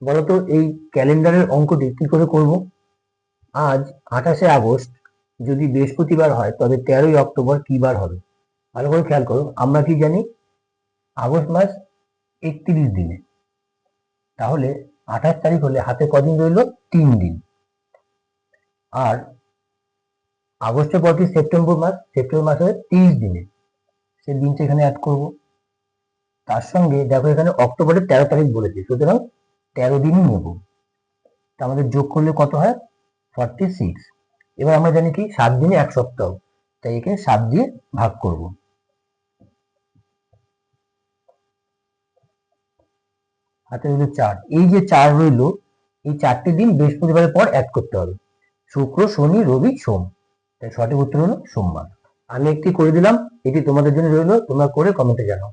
বলতো এই ক্যালেন্ডারের অঙ্কটি কি করে করব? আজ 28শে আগস্ট, যদি বৃহস্পতিবার হয় তবে 13ই অক্টোবর কি বার হবে? ভালো করে খেয়াল করো। আমরা কি জানি? আগস্ট মাস 31 দিনে। তাহলে 28 তারিখ হলে হাতে কদিন রইলো? 3 দিন। আর আগস্টের পর কি সেপ্টেম্বর মাস? সেপ্টেম্বর মাস হবে 30 দিনে। সে দিনটা এখানে অ্যাড করব। তার সঙ্গে দেখো এখানে অক্টোবরের 13 তারিখ বলেছে, সুতরাং 13 দিনই নেব। তা আমাদের যোগ করলে কত হয়? 46। এবার আমরা জানি কি 7 দিনে 1 সপ্তাহ, তাই এখানে 7 দিয়ে ভাগ করব। হাতে রইল 4। এই যে 4 রইল, এই 4টি দিন বৃহস্পতিবারের পর অ্যাড করতে হবে। শুক্র, শনি, রবি, সোম। তাই সঠিক উত্তর হলো সোমবার। আমি একটি করে দিলাম, এটি তোমাদের জন্য রইল, তোমরা করে কমেন্টে জানাও।